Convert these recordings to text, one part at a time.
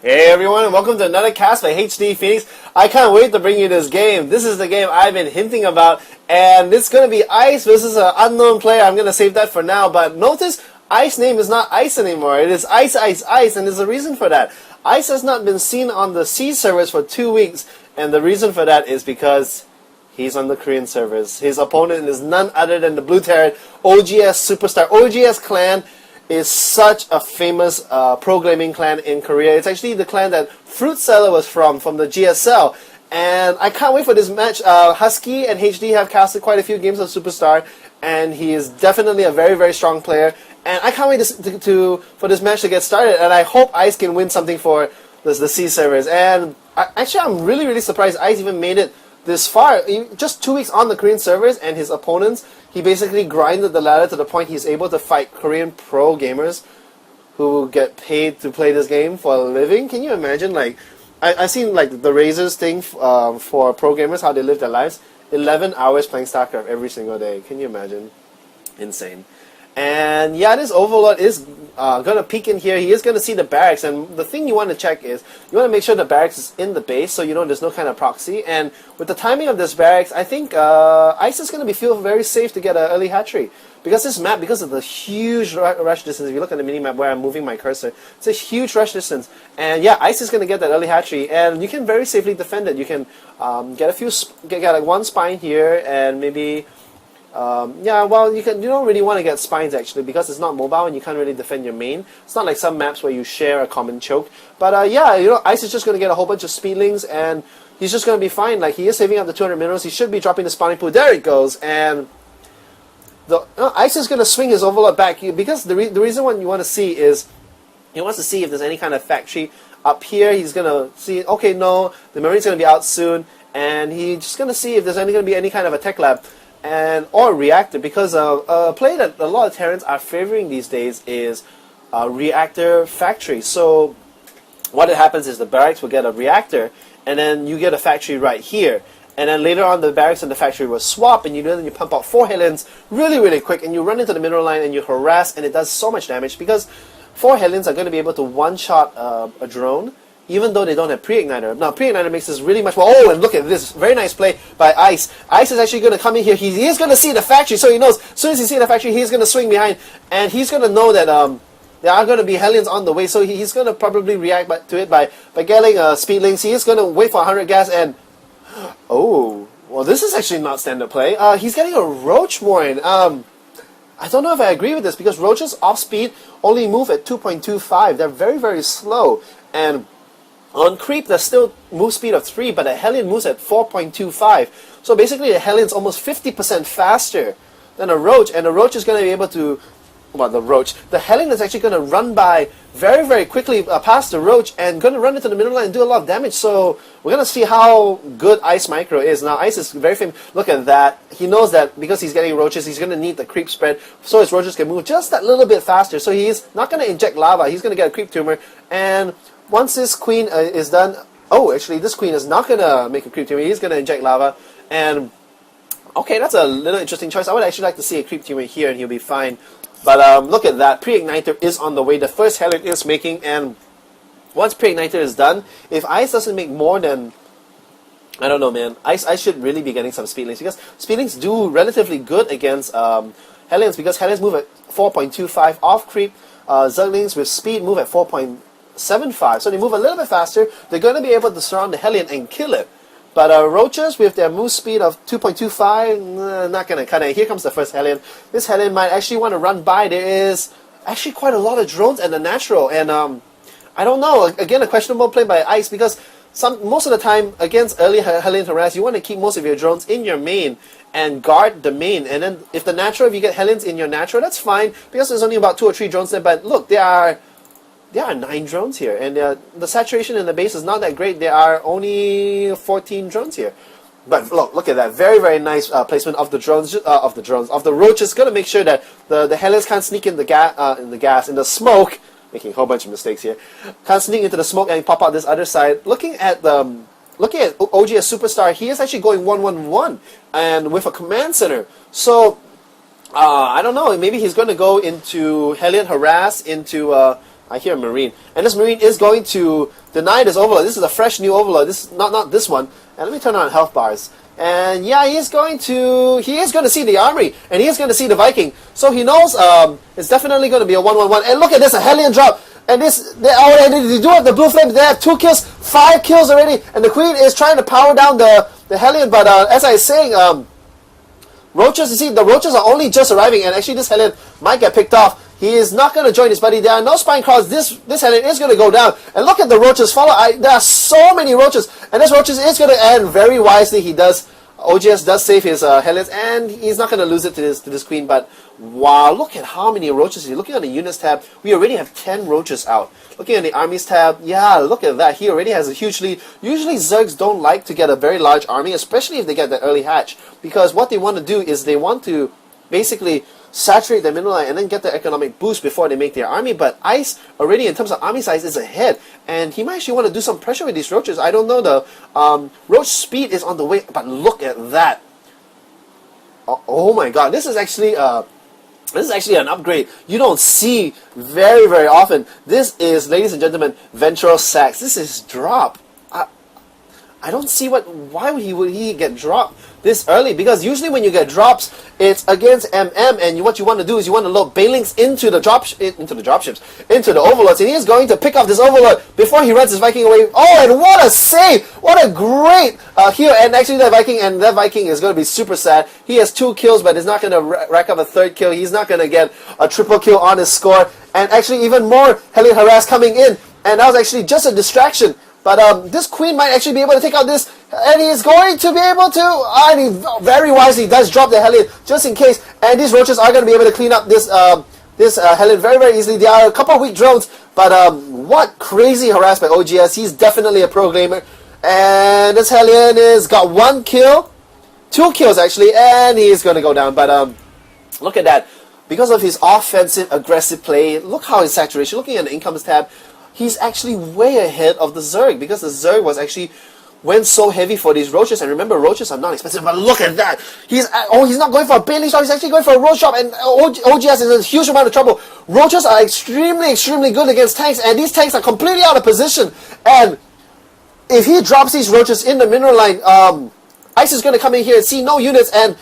Hey everyone, and welcome to another cast by HD Phoenix. I can't wait to bring you this game. This is the game I've been hinting about, and it's going to be Ice versus an unknown player. I'm going to save that for now, but notice Ice's name is not Ice anymore. It is Ice, and there's a reason for that. Ice has not been seen on the C servers for 2 weeks, and the reason for that is because he's on the Korean servers. His opponent is none other than the Blue Terran, OGS SuperStar. OGS clan is such a famous pro gaming clan in Korea. It's actually the clan that fruitseller was from the GSL. And I can't wait for this match. Husky and HD have casted quite a few games of Superstar, and he is definitely a very, very strong player. And I can't wait for this match to get started, and I hope Ice can win something for the C servers. And actually, I'm really, really surprised Ice even made it this far. Just 2 weeks on the Korean servers, and his opponents, he basically grinded the ladder to the point he's able to fight Korean pro gamers who get paid to play this game for a living. Can you imagine? Like, I've seen like the Razors thing for pro gamers, how they live their lives. 11 hours playing Starcraft every single day. Can you imagine? Insane. And yeah, this Overlord is going to peek in here. He is going to see the barracks, and the thing you want to check is you want to make sure the barracks is in the base, so you know there's no kind of proxy. And with the timing of this barracks, I think Ice is going to feel very safe to get an early hatchery. Because this map, because of the huge rush distance, if you look at the mini-map where I'm moving my cursor, it's a huge rush distance. And yeah, Ice is going to get that early hatchery, and you can very safely defend it. You can get like one spine here, and maybe yeah, well, you don't really want to get spines actually because it's not mobile and you can't really defend your main. It's not like some maps where you share a common choke. But yeah, Ice is just going to get a whole bunch of speedlings and he's just going to be fine. Like, he is saving up the 200 minerals. He should be dropping the spawning pool. There it goes. And Ice is going to swing his Overlord back because the reason what you want to see is he wants to see if there's any kind of factory up here. He's going to see, okay, no, the Marine's going to be out soon, and he's just going to see if there's going to be any kind of a tech lab or reactor, because a play that a lot of Terrans are favoring these days is a reactor factory. So what happens is the barracks will get a reactor, and then you get a factory right here. And then later on, the barracks and the factory will swap, and then you pump out 4 Hellions really, really quick, and you run into the mineral line and you harass, and it does so much damage because 4 Hellions are going to be able to one-shot a drone, even though they don't have pre-igniter. Now, pre-igniter makes this really much more. Oh, and look at this. Very nice play by Ice. Ice is actually going to come in here. He is going to see the factory, so he knows as soon as he sees the factory, he's going to swing behind, and he's going to know that there are going to be Hellions on the way, so he's going to probably react to it by getting speedlings. He is going to wait for 100 gas, and oh, well, this is actually not standard play. He's getting a Roach Warren. I don't know if I agree with this, because Roaches off-speed only move at 2.25. They're very, very slow, and on creep, there's still move speed of 3, but the Hellion moves at 4.25. So basically, the Hellion's almost 50% faster than a Roach, and the Roach is going to be able to... Well, the Hellion is actually going to run by very, very quickly past the Roach and going to run into the middle line and do a lot of damage. So we're going to see how good Ice Micro is. Now, Ice is very famous. Look at that. He knows that because he's getting Roaches, he's going to need the creep spread so his Roaches can move just that little bit faster. So he's not going to inject lava. He's going to get a creep tumor, and once this queen is done... Oh, actually, this queen is not going to make a creep tumor. He's going to inject lava. And, okay, that's a little interesting choice. I would actually like to see a creep tumor here, and he'll be fine. But look at that. Pre-igniter is on the way. The first Hellion is making, and once pre-igniter is done, if Ice doesn't make more than... I don't know, man. Ice should really be getting some speedlings, because speedlings do relatively good against Hellions, because Hellions move at 4.25 off creep. Zerglings with speed move at 4.75, so they move a little bit faster. They're going to be able to surround the Hellion and kill it. But Roaches, with their move speed of 2.25, not going to cut it. Here comes the first Hellion. This Hellion might actually want to run by. There is actually quite a lot of drones and the natural. And I don't know. Again, a questionable play by Ice, because most of the time, against early Hellion harass, you want to keep most of your drones in your main and guard the main. And then if the natural, if you get Hellions in your natural, that's fine, because there's only about 2 or 3 drones there. But look, there are 9 drones here, and the saturation in the base is not that great. There are only 14 drones here. But look at that. Very, very nice placement of the drones, of the Roaches. Going to make sure that the Hellions can't sneak in in the smoke. Making a whole bunch of mistakes here. Can't sneak into the smoke and pop out this other side. Looking at OGS SuperStar, he is actually going 1-1-1 and with a command center. So I don't know. Maybe he's going to go into Hellion harass, into I hear a Marine. And this Marine is going to deny this Overlord. This is a fresh new Overlord. This is not this one. And let me turn on health bars. And yeah, he is going to see the army. And he is going to see the Viking. So he knows it's definitely going to be a 1-1-1. And look at this, a Hellion drop. And they do have the blue flame. They have 2 kills, 5 kills already. And the Queen is trying to power down the Hellion. But as I was saying, Roaches, you see, the Roaches are only just arriving. And actually this Hellion might get picked off. He is not going to join his buddy. There are no Spine Crawls. This Hellion is going to go down. And look at the Roaches follow. There are so many Roaches. And this Roaches is going to end very wisely. He does. OGS does save his Hellions. And he's not going to lose it to this Queen. But wow, look at how many Roaches. You're looking at the units tab. We already have 10 Roaches out. Looking at the armies tab. Yeah, look at that. He already has a huge lead. Usually Zergs don't like to get a very large army. Especially if they get the early hatch. Because what they want to do is they want to basically saturate their mineral line and then get the economic boost before they make their army. But Ice already in terms of army size is ahead, and he might actually want to do some pressure with these Roaches. I don't know, the Roach speed is on the way, but look at that. Oh my god, this is actually an upgrade you don't see very, very often. This is, ladies and gentlemen, Ventral Sax. This is drop. I don't see why would he get dropped this early, because usually when you get drops, it's against MM, and what you want to do is you want to load Banelinks into the dropships, into the Overlords, and he is going to pick off this Overlord before he runs his Viking away. Oh, and what a save! What a great heal, and actually that Viking is going to be super sad. He has 2 kills, but is not going to rack up a 3rd kill. He's not going to get a triple kill on his score, and actually even more Hellion Harass coming in, and that was actually just a distraction. But this Queen might actually be able to take out this, and he's going to be able to, and he very wisely does drop the Hellion, just in case, and these Roaches are going to be able to clean up this Hellion very, very easily. They are a couple of weak drones, but what crazy harass by OGS. He's definitely a pro gamer, and this Hellion has got 1 kill, 2 kills actually, and he's going to go down. But look at that. Because of his offensive, aggressive play, look how his saturation, looking at the incomes tab, he's actually way ahead of the Zerg, because the Zerg went so heavy for these Roaches. And remember, Roaches are not expensive, but look at that. He's not going for a Bailey shot, he's actually going for a Roach shot, and OGS is in a huge amount of trouble. Roaches are extremely, extremely good against tanks, and these tanks are completely out of position. And if he drops these Roaches in the mineral line, Ice is going to come in here and see no units, and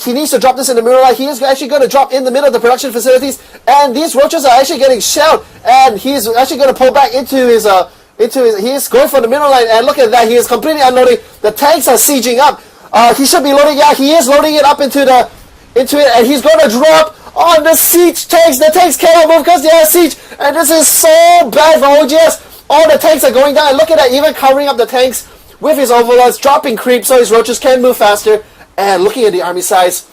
he needs to drop this in the middle line. He is actually going to drop in the middle of the production facilities, and these Roaches are actually getting shelled, and he's actually going to pull back into his, he is going for the middle line, and look at that, he is completely unloading. The tanks are sieging up. He should be loading, yeah, he is loading it up into it, and he's going to drop on the siege tanks. The tanks cannot move because they are siege, and this is so bad for OGS. All the tanks are going down, and look at that, even covering up the tanks with his Overlords, dropping creep so his Roaches can move faster. And looking at the army size,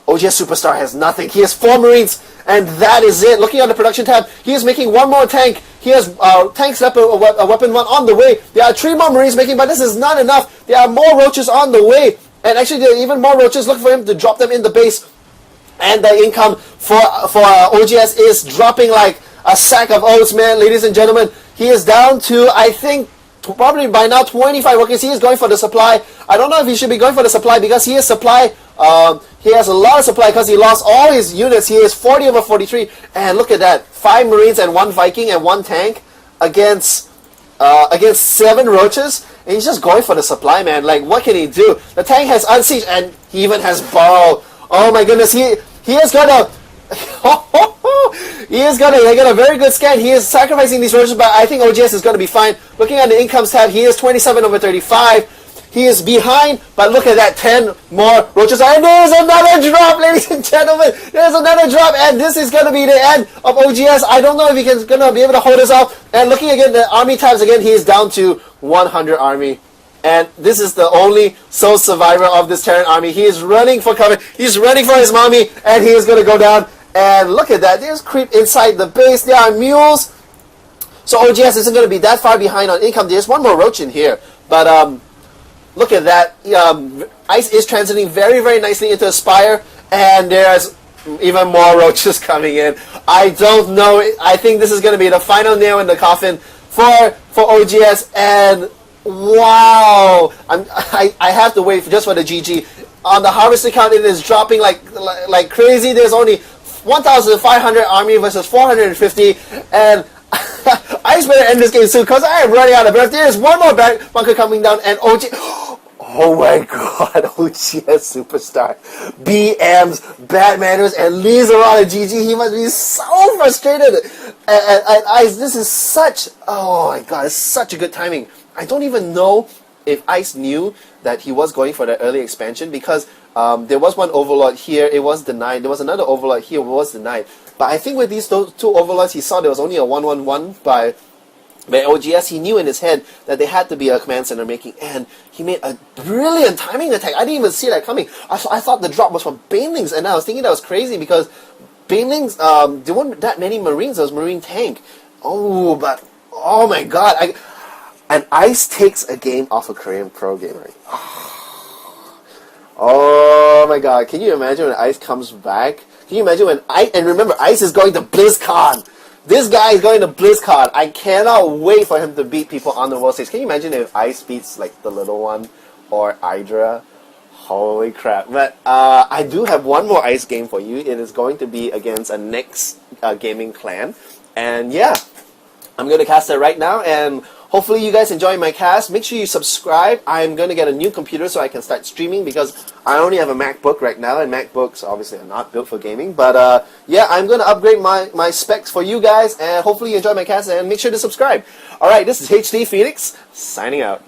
OGS SuperStar has nothing. He has 4 Marines, and that is it. Looking at the production tab, he is making 1 more tank. He has tanks weapon 1 on the way. There are 3 more Marines making, but this is not enough. There are more Roaches on the way, and actually there are even more Roaches. Look for him to drop them in the base. And the income for OGS is dropping like a sack of oats, man. Ladies and gentlemen, he is down to, I think, probably by now 25 workers. He is going for the supply. I don't know if he should be going for the supply, because he is supply. He has a lot of supply because he lost all his units. He is 40 over 43, and look at that, 5 Marines and 1 Viking and 1 tank against 7 Roaches, and he's just going for the supply, man. Like, what can he do? The tank has unsieged, and he even has borrow. Oh my goodness, he is gonna he is gonna get a very good scan. He is sacrificing these Roaches, but I think OGS is gonna be fine. Looking at the incomes tab, he is 27 over 35. He is behind, but look at that, 10 more Roaches. And there's another drop, ladies and gentlemen. There's another drop, and this is going to be the end of OGS. I don't know if he's going to be able to hold us off. And looking again, the army tabs again, he is down to 100 army. And this is the only sole survivor of this Terran army. He is running for cover. He's running for his mommy, and he is going to go down. And look at that. There's creep inside the base. There are mules. So OGS isn't going to be that far behind on income. There's 1 more Roach in here. But, look at that. Ice is transiting very, very nicely into Aspire, and there's even more Roaches coming in. I don't know. I think this is going to be the final nail in the coffin for OGS, and wow. I have to wait just for the GG. On the harvest account, it is dropping like crazy. There's only 1,500 army versus 450, and Ice better end this game soon because I am running out of breath. There is one more back bunker coming down and OG. Oh my god, OGS SuperStar. BMs, bad manners, and leaves around a GG. He must be so frustrated. And Ice, this is such, oh my god, it's such a good timing. I don't even know if Ice knew that he was going for the early expansion because there was one overlord here, it was denied. There was another overlord here, it was denied. But I think with these two overlords, he saw there was only a 1-1-1 by OGS. He knew in his head that they had to be a command center making, and he made a brilliant timing attack. I didn't even see that coming. I thought the drop was from Banelings, and I was thinking that was crazy because Banelings, there weren't that many Marines. There was Marine Tank. Oh, but, oh my god. And Ice takes a game off a Korean pro gamer. Oh my god. Can you imagine when Ice comes back? Can you imagine when Ice, and remember, Ice is going to BlizzCon. This guy is going to BlizzCon. I cannot wait for him to beat people on the world stage. Can you imagine if Ice beats like the little one or Hydra? Holy crap. But I do have one more Ice game for you. It is going to be against a next gaming clan. And yeah, I'm going to cast it right now. And hopefully you guys enjoy my cast. Make sure you subscribe. I'm going to get a new computer so I can start streaming because I only have a MacBook right now, and MacBooks obviously are not built for gaming. But yeah, I'm going to upgrade my specs for you guys, and hopefully you enjoy my cast, and make sure to subscribe. Alright, this is HD Phoenix, signing out.